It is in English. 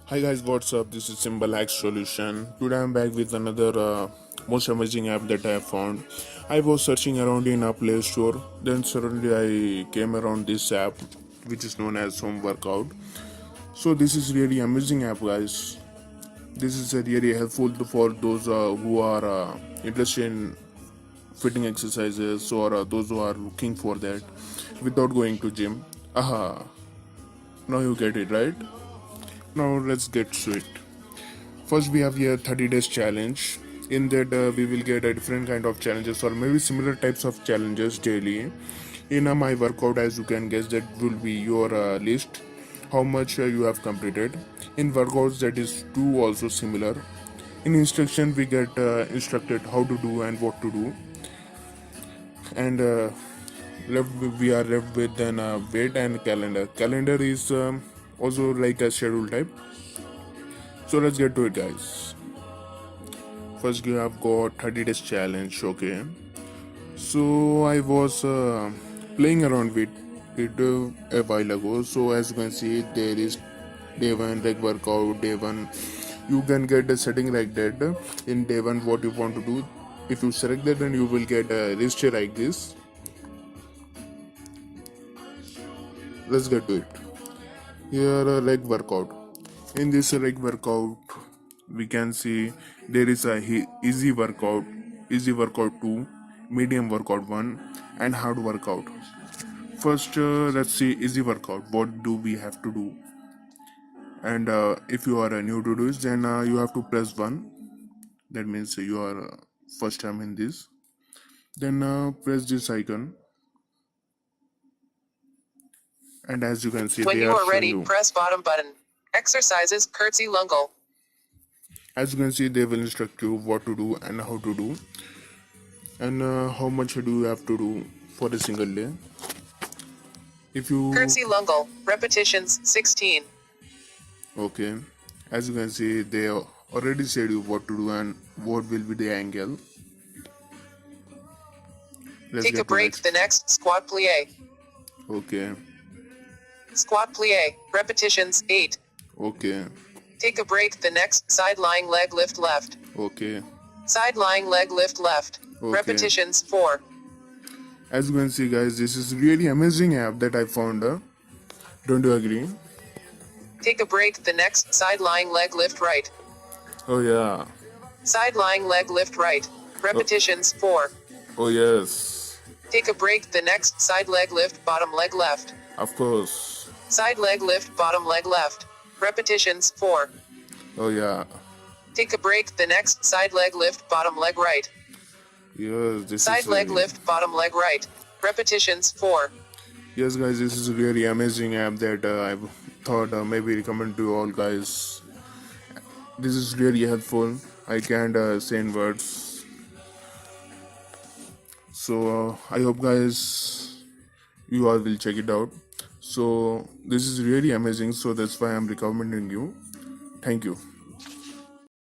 Hi guys, what's up? This is Simple Hack Solution. Today I'm back with another most amazing app that I have found. I was searching around in a Play Store, then suddenly I came around this app, which is known as Home Workout. So this is really amazing app, guys. This is really helpful for those who are interested in fitting exercises or those who are looking for that without going to gym. Aha! Now you get it, right? Now let's get to it. First, we have here 30 days challenge. In that, we will get a different kind of challenges or maybe similar types of challenges daily. In my workout, as you can guess, that will be your list, how much you have completed. In workouts, that is two also similar. In instruction, we get instructed how to do and what to do, and we are left with then weight and calendar. Calendar is also like a schedule type. So let's get to it, guys. First, you have got 30 days challenge. Okay, so I was playing around with it a while ago. So as you can see, there is day one leg workout. Day one, you can get a setting like that. In day one, what you want to do, if you select that, then you will get a list like this. Let's get to it. Here, a leg workout. In this leg workout, we can see there is a easy workout 2, medium workout 1, and hard workout. First, let's see easy workout. What do we have to do? And if you are new to this, then you have to press 1. That means you are first time in this. Then press this icon, and as you can see, When they you are are showing ready, you. press bottom button. Exercises curtsy lungle. As you can see, they will instruct you what to do and how to do, and how much do you have to do for a single day. If you Curtsy lungle. Repetitions 16. okay, as you can see, they already said you what to do and what will be the angle. Let's Take a get to break. next. The next squat plie. Okay, Squat plie. Repetitions 8. okay, Take a break. The next side lying leg lift left. okay, Side lying leg lift left. okay. Repetitions 4. As you can see, guys, this is really amazing app that I found. Don't you agree? Take a break. The next side lying leg lift right. Oh yeah. Side lying leg lift right. Repetitions 4. Oh yes. Take a break. The next side leg lift bottom leg left. Of course. Side leg lift bottom leg left. Repetitions 4. Oh yeah. Take a break. The next side leg lift bottom leg right. Yes, this Side is leg lift bottom leg right. Repetitions 4. yes, guys, this is a really amazing app that I thought maybe recommend to all guys. This is really helpful. I can't say in words. So I hope guys you all will check it out. So this is really amazing. So that's why I'm recommending you. Thank you.